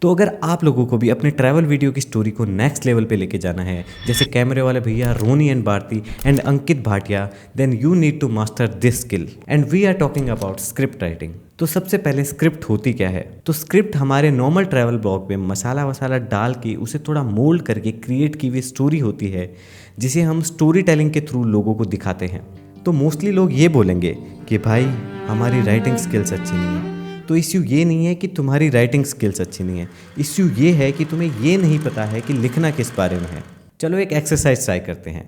तो अगर आप लोगों को भी अपने ट्रैवल वीडियो की स्टोरी को नेक्स्ट लेवल पे लेके जाना है, जैसे कैमरे वाले भैया Roni and Bharti and Ankit Bhatia, then you need to master this skill and we are talking about script writing. तो सबसे पहले स्क्रिप्ट होती क्या है? तो स्क्रिप्ट हमारे नॉर्मल ट्रैवल ब्लॉग में मसाला वसाला डाल के उसे थोड़ा मोल्ड करके क्रिएट की हुई स्टोरी होती है, जिसे हम स्टोरी टेलिंग के थ्रू लोगों को दिखाते हैं। तो मोस्टली लोग ये बोलेंगे कि भाई हमारी राइटिंग स्किल्स अच्छी नहीं है। तो इश्यू ये नहीं है कि तुम्हारी राइटिंग स्किल्स अच्छी नहीं है, इश्यू ये है कि तुम्हें ये नहीं पता है कि लिखना किस बारे में है। चलो एक एक्सरसाइज ट्राई करते हैं।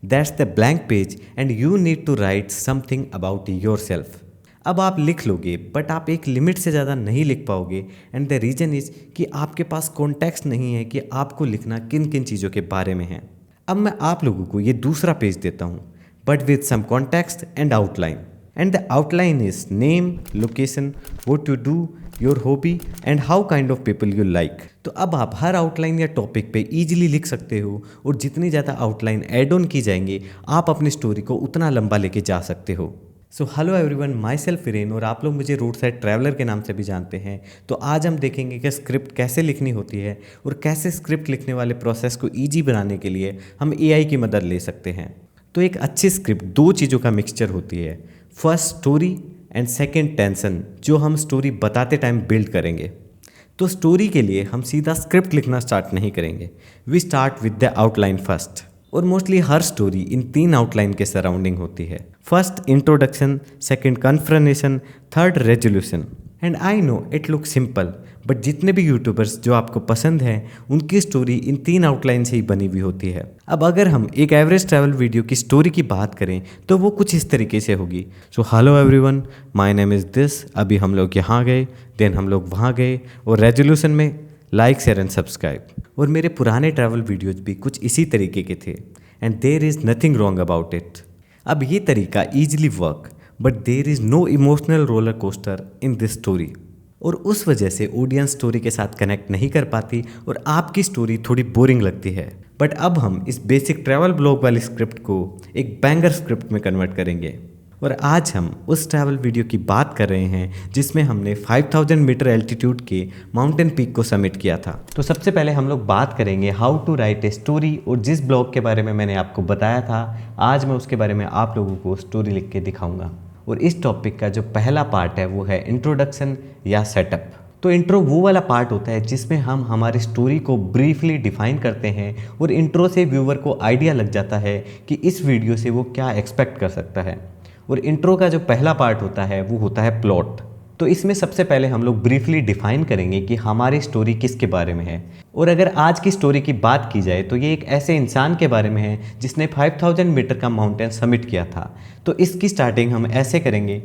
That's the blank page and you need to write something about yourself. अब आप लिख लोगे बट आप एक लिमिट से ज़्यादा नहीं लिख पाओगे एंड द रीज़न इज़ कि आपके पास कॉन्टेक्स्ट नहीं है कि आपको लिखना किन किन चीज़ों के बारे में है। अब मैं आप लोगों को ये दूसरा पेज देता हूँ but with some context and outline. And the outline is name, location, what you do, your hobby and how kind of people you like। तो अब आप हर आउटलाइन या टॉपिक पे इजीली लिख सकते हो और जितनी ज़्यादा आउटलाइन ऐड ऑन की जाएंगे आप अपनी स्टोरी को उतना लंबा लेके जा सकते हो। So hello everyone, my self Viren और आप लोग मुझे रोड साइड ट्रैवलर के नाम से भी जानते हैं। तो आज हम देखेंगे कि स्क्रिप्ट कैसे लिखनी होती है और कैसे स्क्रिप्ट लिखने वाले प्रोसेस को ईजी बनाने के लिए हम AI की मदद ले सकते हैं। तो एक अच्छी स्क्रिप्ट दो चीज़ों का मिक्सचर होती है, first story and second tension, जो हम स्टोरी बताते टाइम बिल्ड करेंगे। तो स्टोरी के लिए हम सीधा स्क्रिप्ट लिखना स्टार्ट नहीं करेंगे, we start with the outline first. और मोस्टली हर स्टोरी इन 3 आउटलाइन के सराउंडिंग होती है। First introduction, second confrontation, third resolution. And I know it look simple but जितने भी यूट्यूबर्स जो आपको पसंद हैं उनकी स्टोरी इन 3 आउटलाइन से ही बनी हुई होती है। अब अगर हम एक एवरेज ट्रैवल वीडियो की स्टोरी की बात करें तो वो कुछ इस तरीके से होगी। So hello everyone, my name is this, अभी हम लोग यहाँ गए, देन हम लोग वहाँ गए, और रेजोल्यूशन में लाइक शेयर एंड सब्सक्राइब। और मेरे पुराने ट्रैवल वीडियोज़ भी कुछ इसी तरीके के थे and there is nothing wrong about it. अब ये तरीका easily work but there is no emotional roller coaster in this story, और उस वजह से ऑडियंस स्टोरी के साथ कनेक्ट नहीं कर पाती और आपकी स्टोरी थोड़ी बोरिंग लगती है। बट अब हम इस बेसिक ट्रैवल ब्लॉग वाली स्क्रिप्ट को एक बैंगर स्क्रिप्ट में कन्वर्ट करेंगे। और आज हम उस ट्रैवल वीडियो की बात कर रहे हैं जिसमें हमने 5000 मीटर एल्टीट्यूड के माउंटेन पीक को समिट किया था। तो सबसे पहले हम लोग बात करेंगे how to write a story, और जिस ब्लॉग के बारे में मैंने आपको बताया था आज मैं उसके बारे में आप लोगों को स्टोरी लिख के दिखाऊंगा। और इस टॉपिक का जो पहला पार्ट है वो है इंट्रोडक्शन या सेटअप। तो इंट्रो वो वाला पार्ट होता है जिसमें हम हमारी स्टोरी को ब्रीफली डिफाइन करते हैं और इंट्रो से व्यूअर को आइडिया लग जाता है कि इस वीडियो से वो क्या एक्सपेक्ट कर सकता है। और इंट्रो का जो पहला पार्ट होता है वो होता है प्लॉट। तो इसमें सबसे पहले हम लोग ब्रीफली डिफाइन करेंगे कि हमारी स्टोरी किसके बारे में है। और अगर आज की स्टोरी की बात की जाए तो ये एक ऐसे इंसान के बारे में है जिसने 5000 मीटर का माउंटेन समिट किया था। तो इसकी स्टार्टिंग हम ऐसे करेंगे।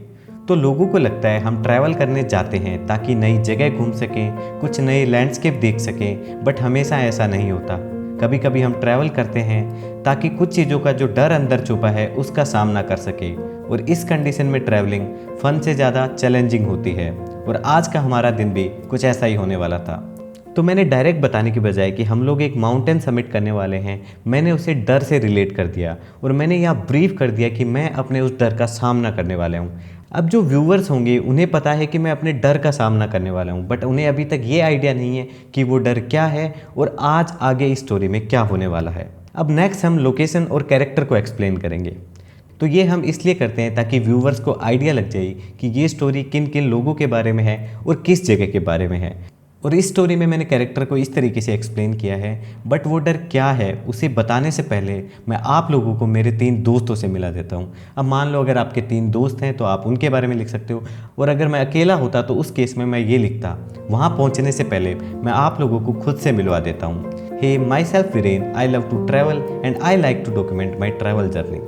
तो लोगों को लगता है हम ट्रैवल करने जाते हैं ताकि नई जगह घूम सकें, कुछ नए लैंडस्केप देख सकें, बट हमेशा ऐसा नहीं होता। कभी कभी हम ट्रैवल करते हैं ताकि कुछ चीज़ों का जो डर अंदर छुपा है उसका सामना कर सके। और इस कंडीशन में ट्रैवलिंग फन से ज़्यादा चैलेंजिंग होती है। और आज का हमारा दिन भी कुछ ऐसा ही होने वाला था। तो मैंने डायरेक्ट बताने की बजाय कि हम लोग एक माउंटेन समिट करने वाले हैं, मैंने उसे डर से रिलेट कर दिया और मैंने यह ब्रीफ कर दिया कि मैं अपने उस डर का सामना करने वाला हूँ। अब जो व्यूवर्स होंगे उन्हें पता है कि मैं अपने डर का सामना करने वाला हूँ, बट उन्हें अभी तक ये आइडिया नहीं है कि वो डर क्या है और आज आगे इस स्टोरी में क्या होने वाला है। अब नेक्स्ट हम लोकेशन और कैरेक्टर को एक्सप्लेन करेंगे। तो ये हम इसलिए करते हैं ताकि व्यूवर्स को आइडिया लग जाए कि ये स्टोरी किन किन लोगों के बारे में है और किस जगह के बारे में है। और इस स्टोरी में मैंने कैरेक्टर को इस तरीके से एक्सप्लेन किया है, बट वो डर क्या है उसे बताने से पहले मैं आप लोगों को मेरे 3 दोस्तों से मिला देता हूँ। अब मान लो अगर आपके 3 दोस्त हैं तो आप उनके बारे में लिख सकते हो, और अगर मैं अकेला होता तो उस केस में मैं ये लिखता। वहाँ पहुँचने से पहले मैं आप लोगों को खुद से मिलवा देता हूँ। Hey myself Viren, I love to travel and I like to document my travel journey.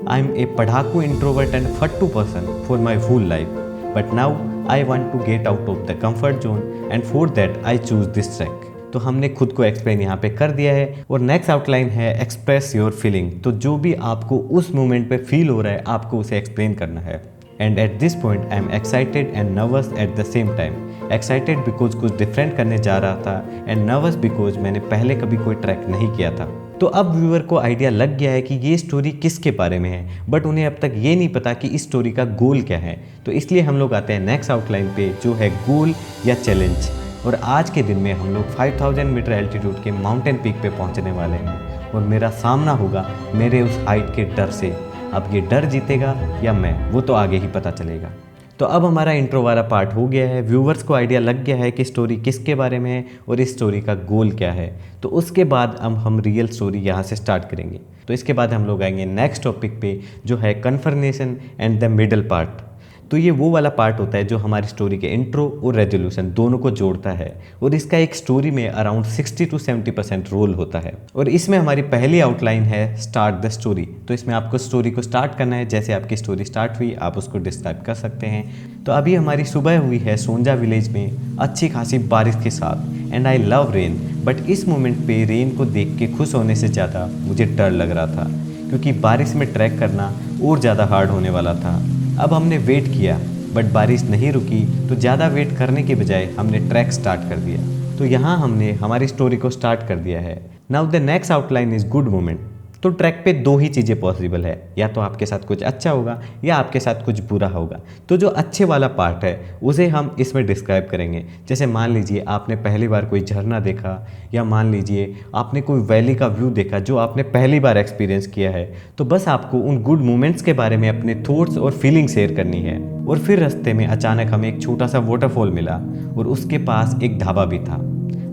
I am a पढ़ाकू इंट्रोवर्ट एंड फट्टू person for my full life, but now I want to get out of the comfort zone and for that I choose this track। तो हमने खुद को explain यहाँ पे कर दिया है। और नेक्स्ट आउटलाइन है एक्सप्रेस योर फीलिंग। तो जो भी आपको उस मोमेंट पे फील हो रहा है आपको उसे एक्सप्लेन करना है। And at this point I am excited and nervous at the same time. Excited because कुछ डिफरेंट करने जा रहा था एंड नर्वस बिकॉज मैंने पहले कभी कोई ट्रैक नहीं किया था। तो अब व्यूअर को आइडिया लग गया है कि ये स्टोरी किसके बारे में है, बट उन्हें अब तक ये नहीं पता कि इस स्टोरी का गोल क्या है। तो इसलिए हम लोग आते हैं नेक्स्ट आउटलाइन पे जो है गोल या चैलेंज। और आज के दिन में हम लोग 5000 मीटर एल्टीट्यूड के माउंटेन पीक पे पहुंचने वाले हैं और मेरा सामना होगा मेरे उस हाइट के डर से। अब ये डर जीतेगा या मैं, वो तो आगे ही पता चलेगा। तो अब हमारा इंट्रो वाला पार्ट हो गया है, व्यूवर्स को आइडिया लग गया है कि स्टोरी किसके बारे में है और इस स्टोरी का गोल क्या है। तो उसके बाद अब हम रियल स्टोरी यहाँ से स्टार्ट करेंगे। तो इसके बाद हम लोग आएंगे नेक्स्ट टॉपिक पे, जो है confirmation and the middle part. तो ये वो वाला पार्ट होता है जो हमारी स्टोरी के इंट्रो और रेजोल्यूशन दोनों को जोड़ता है और इसका एक स्टोरी में अराउंड 60 to 70% रोल होता है। और इसमें हमारी पहली आउटलाइन है स्टार्ट द स्टोरी। तो इसमें आपको स्टोरी को स्टार्ट करना है, जैसे आपकी स्टोरी स्टार्ट हुई आप उसको डिस्क्राइब कर सकते हैं। तो अभी हमारी सुबह हुई है सोंजा विलेज में अच्छी खासी बारिश के साथ, and I love rain. But इस मोमेंट पे रेन को देख के खुश होने से ज़्यादा मुझे डर लग रहा था, क्योंकि बारिश में ट्रैक करना और ज़्यादा हार्ड होने वाला था। अब हमने वेट किया बट बारिश नहीं रुकी, तो ज़्यादा वेट करने के बजाय हमने ट्रैक स्टार्ट कर दिया। तो यहाँ हमने हमारी स्टोरी को स्टार्ट कर दिया है। Now the next outline is good moment. तो ट्रैक पे दो ही चीज़ें पॉसिबल है, या तो आपके साथ कुछ अच्छा होगा या आपके साथ कुछ बुरा होगा। तो जो अच्छे वाला पार्ट है उसे हम इसमें डिस्क्राइब करेंगे। जैसे मान लीजिए आपने पहली बार कोई झरना देखा, या मान लीजिए आपने कोई वैली का व्यू देखा जो आपने पहली बार एक्सपीरियंस किया है। तो बस आपको उन गुड मोमेंट्स के बारे में अपने थॉट्स और फीलिंग शेयर करनी है। और फिर रास्ते में अचानक हमें एक छोटा सा वाटरफॉल मिला और उसके पास एक ढाबा भी था,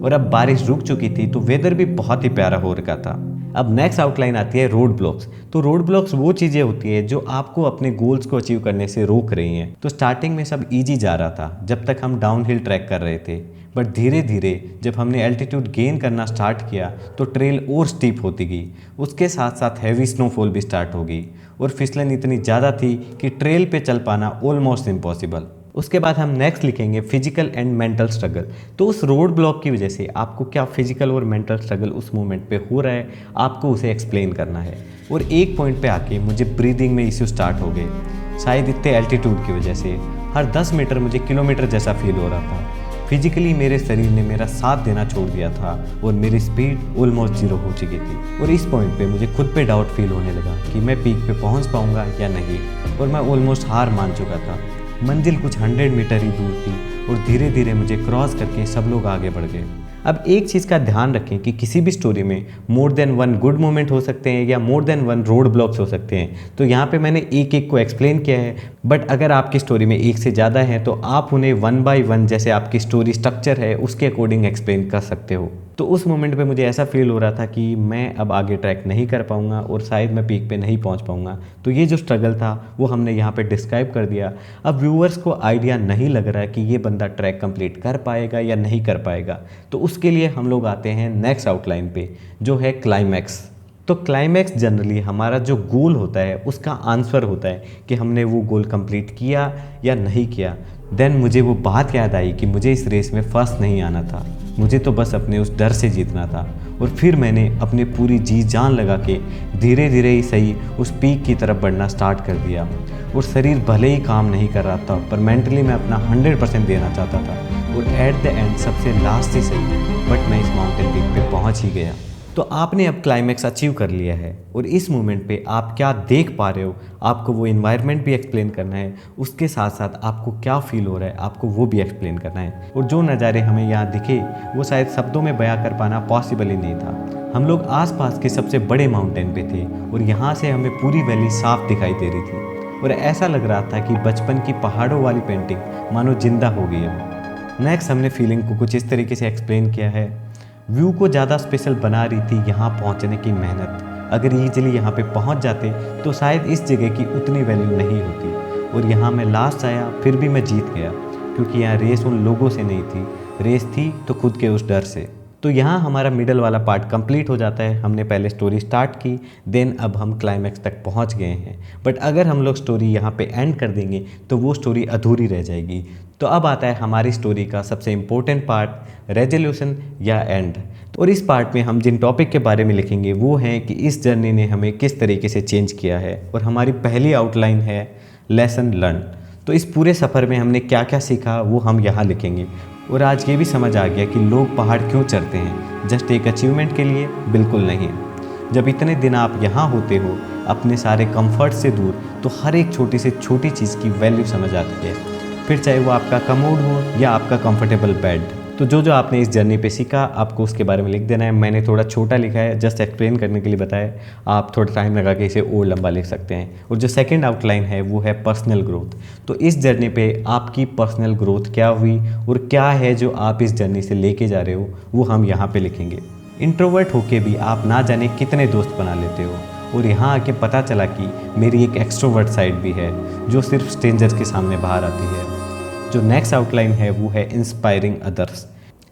और अब बारिश रुक चुकी थी तो वेदर भी बहुत ही प्यारा हो रखा था। अब नेक्स्ट आउटलाइन आती है रोड ब्लॉक्स। तो रोड ब्लॉक्स वो चीज़ें होती है जो आपको अपने गोल्स को अचीव करने से रोक रही हैं। तो स्टार्टिंग में सब इजी जा रहा था जब तक हम डाउन हिल ट्रैक कर रहे थे, बट धीरे धीरे जब हमने एल्टीट्यूड गेन करना स्टार्ट किया तो ट्रेल और स्टीप होती गई। उसके साथ साथ हैवी स्नोफॉल भी स्टार्ट हो गई और फिसलन इतनी ज़्यादा थी कि ट्रेल पे चल पाना ऑलमोस्ट इम्पॉसिबल। उसके बाद हम नेक्स्ट लिखेंगे फिजिकल एंड मेंटल स्ट्रगल। तो उस रोड ब्लॉक की वजह से आपको क्या फिजिकल और मेंटल स्ट्रगल उस मोमेंट पे हो रहा है, आपको उसे एक्सप्लेन करना है। और एक पॉइंट पे आके मुझे ब्रीदिंग में इश्यू स्टार्ट हो गए, शायद इतने एल्टीट्यूड की वजह से। हर 10 मीटर मुझे किलोमीटर जैसा फील हो रहा था। फिजिकली मेरे शरीर ने मेरा साथ देना छोड़ दिया था और मेरी स्पीड ऑलमोस्ट 0 हो चुकी थी। और इस पॉइंट पे मुझे खुद पे डाउट फील होने लगा कि मैं पीक पे पहुंच पाऊंगा या नहीं, और मैं ऑलमोस्ट हार मान चुका था। मंजिल कुछ 100 मीटर ही दूर थी और धीरे धीरे मुझे क्रॉस करके सब लोग आगे बढ़ गए। अब एक चीज़ का ध्यान रखें कि किसी भी स्टोरी में more than one good moment हो सकते हैं या more than one road blocks हो सकते हैं। तो यहाँ पे मैंने एक एक को एक्सप्लेन किया है, बट अगर आपकी स्टोरी में एक से ज़्यादा हैं तो आप उन्हें 1 by 1 जैसे आपकी स्टोरी स्ट्रक्चर है उसके अकॉर्डिंग एक्सप्लेन कर सकते हो। तो उस मोमेंट पे मुझे ऐसा फील हो रहा था कि मैं अब आगे ट्रैक नहीं कर पाऊंगा और शायद मैं पीक पे नहीं पहुंच पाऊंगा। तो ये जो स्ट्रगल था वो हमने यहाँ पे डिस्क्राइब कर दिया। अब व्यूअर्स को आइडिया नहीं लग रहा है कि ये बंदा ट्रैक कंप्लीट कर पाएगा या नहीं कर पाएगा, तो उसके लिए हम लोग आते हैं नेक्स्ट आउटलाइन पे, जो है क्लाइमैक्स। तो क्लाइमैक्स जनरली हमारा जो गोल होता है उसका आंसर होता है कि हमने वो गोल कंप्लीट किया या नहीं किया। देन मुझे वो बात याद आई कि मुझे इस रेस में फर्स्ट नहीं आना था, मुझे तो बस अपने उस डर से जीतना था। और फिर मैंने अपनी पूरी जी जान लगा के धीरे धीरे ही सही उस पीक की तरफ बढ़ना स्टार्ट कर दिया। और शरीर भले ही काम नहीं कर रहा था, पर मेंटली मैं अपना 100% देना चाहता था। और एट द एंड सबसे लास्ट ही सही, बट मैं इस माउंटेन पीक पे पहुंच ही गया। तो आपने अब क्लाइमैक्स अचीव कर लिया है और इस मोमेंट पे आप क्या देख पा रहे हो, आपको वो इन्वायरमेंट भी एक्सप्लेन करना है, उसके साथ साथ आपको क्या फील हो रहा है आपको वो भी एक्सप्लेन करना है। और जो नज़ारे हमें यहाँ दिखे वो शायद शब्दों में बयां कर पाना पॉसिबल ही नहीं था। हम लोग आसपास के सबसे बड़े माउंटेन पे थे और यहाँ से हमें पूरी वैली साफ दिखाई दे रही थी और ऐसा लग रहा था कि बचपन की पहाड़ों वाली पेंटिंग मानो जिंदा हो गई है। नेक्स्ट हमने फीलिंग को कुछ इस तरीके से एक्सप्लेन किया है। व्यू को ज़्यादा स्पेशल बना रही थी यहाँ पहुँचने की मेहनत। अगर ईजिली यहाँ पे पहुँच जाते तो शायद इस जगह की उतनी वैल्यू नहीं होती। और यहाँ मैं लास्ट आया फिर भी मैं जीत गया, क्योंकि यहाँ रेस उन लोगों से नहीं थी, रेस थी तो खुद के उस डर से। तो यहाँ हमारा मिडल वाला पार्ट कंप्लीट हो जाता है। हमने पहले स्टोरी स्टार्ट की, देन अब हम क्लाइमैक्स तक पहुँच गए हैं। बट अगर हम लोग स्टोरी यहाँ पे एंड कर देंगे तो वो स्टोरी अधूरी रह जाएगी। तो अब आता है हमारी स्टोरी का सबसे इम्पोर्टेंट पार्ट, रेजोल्यूशन या एंड। और इस पार्ट में हम जिन टॉपिक के बारे में लिखेंगे वो हैं कि इस जर्नी ने हमें किस तरीके से चेंज किया है। और हमारी पहली आउटलाइन है लेसन लर्न। तो इस पूरे सफ़र में हमने क्या क्या सीखा वो हम यहाँ लिखेंगे। और आज ये भी समझ आ गया कि लोग पहाड़ क्यों चढ़ते हैं, जस्ट एक अचीवमेंट के लिए? बिल्कुल नहीं। जब इतने दिन आप यहाँ होते हो अपने सारे कंफर्ट से दूर, तो हर एक छोटी से छोटी चीज़ की वैल्यू समझ आती है। फिर चाहे वो आपका कमोड हो या आपका कंफर्टेबल बेड, तो जो जो आपने इस जर्नी पे सीखा आपको उसके बारे में लिख देना है। मैंने थोड़ा छोटा लिखा है, जस्ट एक्सप्लेन करने के लिए बताया। आप थोड़ा टाइम लगा के इसे और लंबा लिख सकते हैं। और जो सेकंड आउटलाइन है वो है पर्सनल ग्रोथ। तो इस जर्नी पे आपकी पर्सनल ग्रोथ क्या हुई और क्या है जो आप इस जर्नी से लेके जा रहे हो, वो हम यहाँ पे लिखेंगे। इंट्रोवर्ट होके भी आप ना जाने कितने दोस्त बना लेते हो, और यहाँ आके पता चला कि मेरी एक एक्सट्रोवर्ट साइड भी है जो सिर्फ स्ट्रेंजर्स के सामने बाहर आती है। जो नेक्स्ट आउटलाइन है वो है इंस्पायरिंग अदर्स।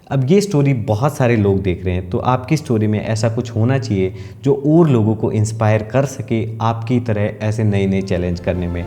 अब ये स्टोरी बहुत सारे लोग देख रहे हैं, तो आपकी स्टोरी में ऐसा कुछ होना चाहिए जो और लोगों को इंस्पायर कर सके आपकी तरह ऐसे नए नए चैलेंज करने में।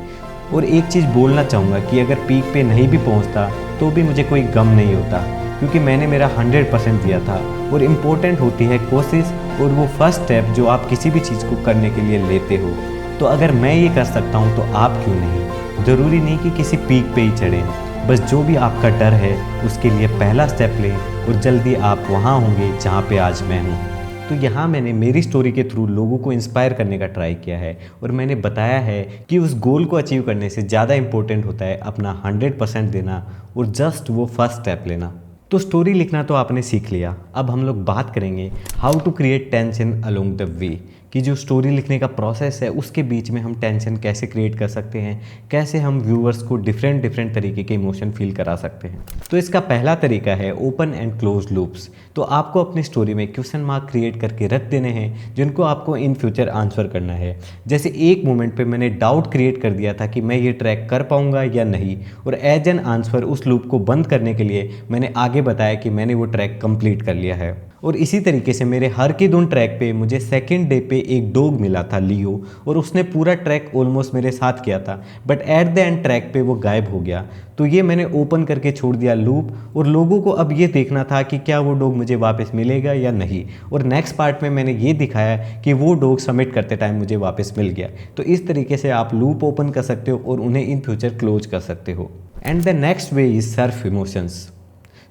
और एक चीज़ बोलना चाहूँगा कि अगर पीक पे नहीं भी पहुँचता तो भी मुझे कोई गम नहीं होता, क्योंकि मैंने मेरा 100% दिया था। और इम्पोर्टेंट होती है कोशिश और वो फर्स्ट स्टेप जो आप किसी भी चीज़ को करने के लिए लेते हो। तो अगर मैं ये कर सकता हूँ तो आप क्यों नहीं। ज़रूरी नहीं कि किसी पीक पे ही चढ़ें, बस जो भी आपका डर है उसके लिए पहला स्टेप लें और जल्दी आप वहाँ होंगे जहाँ पे आज मैं हूँ। तो यहाँ मैंने मेरी स्टोरी के थ्रू लोगों को इंस्पायर करने का ट्राई किया है, और मैंने बताया है कि उस गोल को अचीव करने से ज़्यादा इम्पोर्टेंट होता है अपना 100% देना और जस्ट वो फर्स्ट स्टेप लेना। तो स्टोरी लिखना तो आपने सीख लिया, अब हम लोग बात करेंगे how to create tension along the way, कि जो स्टोरी लिखने का प्रोसेस है उसके बीच में हम टेंशन कैसे क्रिएट कर सकते हैं, कैसे हम व्यूअर्स को डिफरेंट तरीके के इमोशन फील करा सकते हैं। तो इसका पहला तरीका है ओपन एंड क्लोज लूप्स। तो आपको अपनी स्टोरी में क्वेश्चन मार्क क्रिएट करके रख देने हैं जिनको आपको इन फ्यूचर आंसर करना है। जैसे एक मोमेंट पे मैंने डाउट क्रिएट कर दिया था कि मैं ये ट्रैक कर पाऊंगा या नहीं, और एज एन आंसर उस लूप को बंद करने के लिए मैंने आगे बताया कि मैंने वो ट्रैक कंप्लीट कर लिया है। और इसी तरीके से मेरे हर की धुन ट्रैक पे मुझे सेकंड डे पे एक डॉग मिला था लियो, और उसने पूरा ट्रैक ऑलमोस्ट मेरे साथ किया था, but at the end track पे वो गायब हो गया। तो ये मैंने ओपन करके छोड़ दिया लूप, और लोगों को अब ये देखना था कि क्या वो डॉग मुझे वापस मिलेगा या नहीं। और नेक्स्ट पार्ट में मैंने ये दिखाया कि वो डॉग सबमिट करते टाइम मुझे वापस मिल गया। तो इस तरीके से आप लूप ओपन कर सकते हो और उन्हें इन फ्यूचर क्लोज कर सकते हो। And the next way is Surf emotions.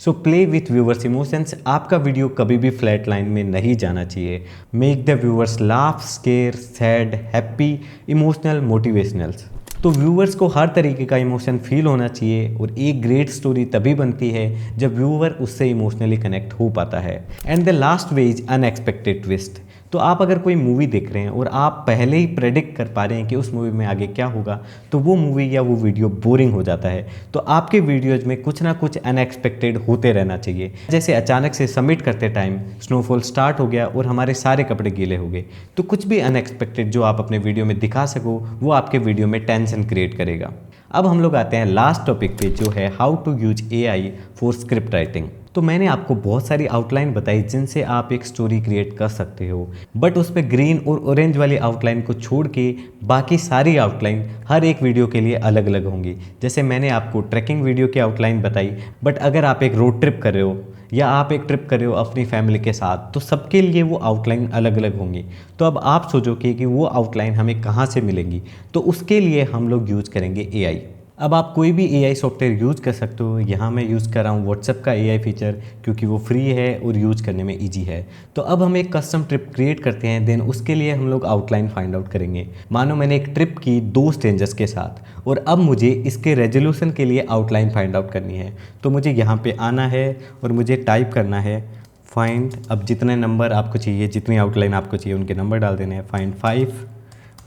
So play with viewers emotions. आपका वीडियो कभी भी फ्लैट लाइन में नहीं जाना चाहिए। Make the viewers laugh, square, sad, happy, emotional, motivationals. तो व्यूअर्स को हर तरीके का इमोशन फील होना चाहिए, और एक ग्रेट स्टोरी तभी बनती है जब व्यूअर उससे इमोशनली कनेक्ट हो पाता है। And the last way is unexpected twist. तो आप अगर कोई मूवी देख रहे हैं और आप पहले ही प्रेडिक्ट कर पा रहे हैं कि उस मूवी में आगे क्या होगा, तो वो मूवी या वो वीडियो बोरिंग हो जाता है। तो आपके वीडियोज में कुछ ना कुछ अनएक्सपेक्टेड होते रहना चाहिए। जैसे अचानक से सबमिट करते टाइम स्नोफॉल स्टार्ट हो गया और हमारे सारे कपड़े गीले हो गए। तो कुछ भी अनएक्सपेक्टेड जो आप अपने वीडियो में दिखा सको वो आपके वीडियो में टेंशन क्रिएट करेगा। अब हम लोग आते हैं लास्ट टॉपिक पे, जो है how to use AI for script writing. तो मैंने आपको बहुत सारी आउटलाइन बताई जिनसे आप एक स्टोरी क्रिएट कर सकते हो, बट उस पर ग्रीन और ऑरेंज वाली आउटलाइन को छोड़ के बाकी सारी आउटलाइन हर एक वीडियो के लिए अलग अलग होंगी। जैसे मैंने आपको ट्रैकिंग वीडियो की आउटलाइन बताई, बट अगर आप एक रोड ट्रिप कर रहे हो या आप एक ट्रिप कर रहे हो अपनी फैमिली के साथ, तो सबके लिए वो आउटलाइन अलग अलग होंगी। तो अब आप सोचोगे कि वो आउटलाइन हमें कहाँ से मिलेंगी, तो उसके लिए हम लोग यूज़ करेंगे AI। अब आप कोई भी AI सॉफ्टवेयर यूज़ कर सकते हो। यहाँ मैं यूज़ कर रहा हूँ व्हाट्सएप का AI फीचर, क्योंकि वो फ्री है और यूज़ करने में ईजी है। तो अब हम एक कस्टम ट्रिप क्रिएट करते हैं, देन उसके लिए हम लोग आउटलाइन फाइंड आउट करेंगे। मानो मैंने एक ट्रिप की 2 स्ट्रेंजर्स के साथ, और अब मुझे इसके रेजोल्यूशन के लिए आउटलाइन फाइंड आउट करनी है। तो मुझे यहाँ पर आना है और मुझे टाइप करना है फाइंड। अब जितने नंबर आपको चाहिए, जितनी आउटलाइन आपको चाहिए उनके नंबर डाल देने हैं। Find 5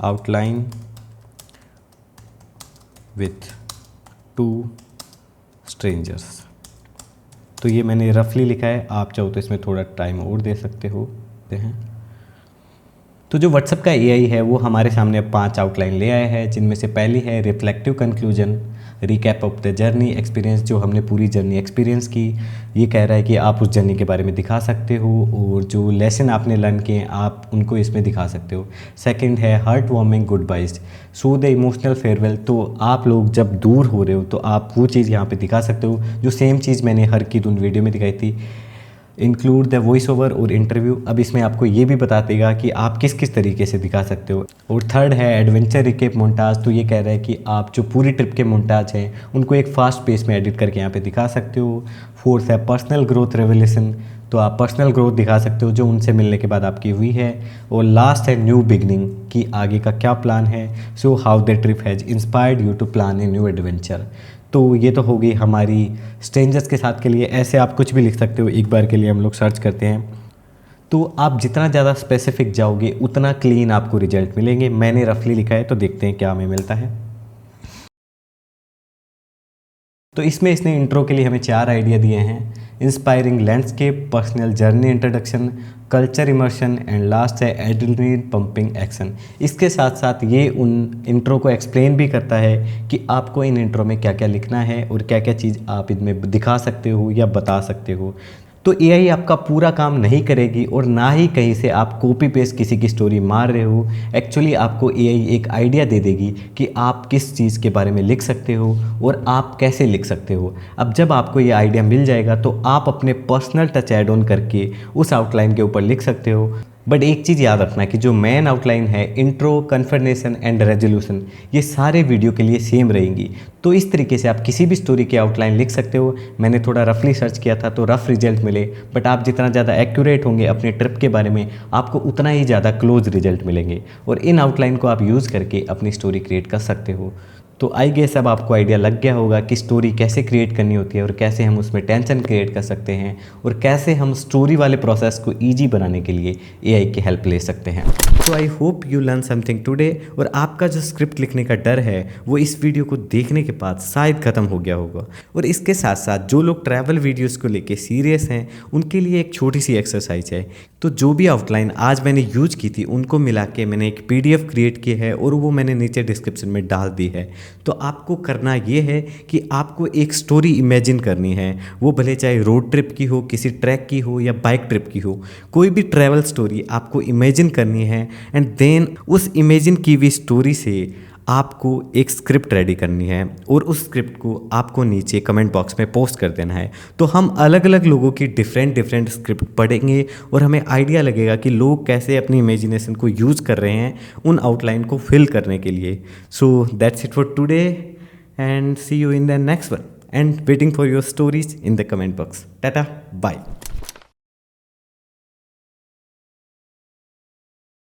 outline with 2 strangers. तो ये मैंने रफली लिखा है, आप चाहो तो इसमें थोड़ा टाइम और दे सकते हो। तो जो व्हाट्सएप का AI है वो हमारे सामने 5 आउटलाइन ले आया है, जिनमें से पहली है reflective conclusion, recap of the journey experience, जो हमने पूरी जर्नी एक्सपीरियंस की। ये कह रहा है कि आप उस जर्नी के बारे में दिखा सकते हो, और जो लेसन आपने लर्न किए आप उनको इसमें दिखा सकते हो। सेकंड है heart warming goodbyes, so the emotional farewell. तो आप लोग जब दूर हो रहे हो तो आप वो चीज़ यहाँ पे दिखा सकते हो, जो सेम चीज़ मैंने हर की धुन वीडियो में दिखाई थी। इंक्लूड द वॉइस ओवर और इंटरव्यू, अब इसमें आपको ये भी बता देगा कि आप किस किस तरीके से दिखा सकते हो। और थर्ड है एडवेंचर रिकेप मोन्टाज, तो ये कह रहा है कि आप जो पूरी ट्रिप के मोन्टाज हैं उनको एक फास्ट पेस में एडिट करके यहाँ पे दिखा सकते हो। फोर्थ है पर्सनल ग्रोथ रेवल्यूशन, तो आप पर्सनल ग्रोथ दिखा सकते हो जो उनसे मिलने के बाद आपकी हुई है। और लास्ट है न्यू बिगनिंग, कि आगे का क्या प्लान है। So how the trip has inspired you to plan a new adventure. तो ये तो होगी हमारी स्ट्रेंजर्स के साथ के लिए। ऐसे आप कुछ भी लिख सकते हो, एक बार के लिए हम लोग सर्च करते हैं। तो आप जितना ज़्यादा स्पेसिफिक जाओगे उतना क्लीन आपको रिजल्ट मिलेंगे। मैंने रफली लिखा है, तो देखते हैं क्या हमें मिलता है। तो इसमें इसने इंट्रो के लिए हमें 4 आइडिया दिए हैं: inspiring landscape, personal journey introduction, culture immersion and last है एड्रेनलिन पंपिंग एक्शन। इसके साथ साथ ये उन इंट्रो को एक्सप्लेन भी करता है कि आपको इन इंट्रो में क्या क्या लिखना है और क्या क्या चीज़ आप इनमें दिखा सकते हो या बता सकते हो। तो एआई आपका पूरा काम नहीं करेगी और ना ही कहीं से आप कॉपी पेस्ट किसी की स्टोरी मार रहे हो। एक्चुअली आपको एआई एक आइडिया दे देगी कि आप किस चीज़ के बारे में लिख सकते हो और आप कैसे लिख सकते हो। अब जब आपको ये आइडिया मिल जाएगा तो आप अपने पर्सनल टच ऐड ऑन करके उस आउटलाइन के ऊपर लिख सकते हो। बट एक चीज़ याद रखना कि जो मेन आउटलाइन है, इंट्रो, कन्फर्मेशन एंड रेजोल्यूशन, ये सारे वीडियो के लिए सेम रहेंगी। तो इस तरीके से आप किसी भी स्टोरी की आउटलाइन लिख सकते हो। मैंने थोड़ा रफली सर्च किया था तो रफ रिजल्ट मिले, बट आप जितना ज़्यादा एक्यूरेट होंगे अपने ट्रिप के बारे में, आपको उतना ही ज़्यादा क्लोज रिजल्ट मिलेंगे और इन आउटलाइन को आप यूज़ करके अपनी स्टोरी क्रिएट कर सकते हो। तो आई गेस अब आपको आइडिया लग गया होगा कि स्टोरी कैसे क्रिएट करनी होती है और कैसे हम उसमें टेंशन क्रिएट कर सकते हैं और कैसे हम स्टोरी वाले प्रोसेस को ईजी बनाने के लिए एआई की हेल्प ले सकते हैं। तो I hope you learn something today. और आपका जो स्क्रिप्ट लिखने का डर है वो इस वीडियो को देखने के बाद शायद ख़त्म हो गया होगा। और इसके साथ साथ जो लोग ट्रैवल वीडियोज़ को लेके सीरियस हैं उनके लिए एक छोटी सी एक्सरसाइज है। तो जो भी आउटलाइन आज मैंने यूज की थी उनको मिला के मैंने एक PDF क्रिएट की है और वो मैंने नीचे डिस्क्रिप्शन में डाल दी है। तो आपको करना ये है कि आपको एक स्टोरी इमेजिन करनी है, वो भले चाहे रोड ट्रिप की हो, किसी ट्रैक की हो या बाइक ट्रिप की हो, कोई भी ट्रैवल स्टोरी आपको इमेजिन करनी है। एंड देन उस इमेजिन की हुई स्टोरी से आपको एक स्क्रिप्ट रेडी करनी है और उस स्क्रिप्ट को आपको नीचे कमेंट बॉक्स में पोस्ट कर देना है। तो हम अलग अलग लोगों की डिफरेंट स्क्रिप्ट पढ़ेंगे और हमें आइडिया लगेगा कि लोग कैसे अपनी इमेजिनेशन को यूज़ कर रहे हैं उन आउटलाइन को फिल करने के लिए। So that's it for today and see you in the next one and waiting for your stories in the comment box. Tata, bye.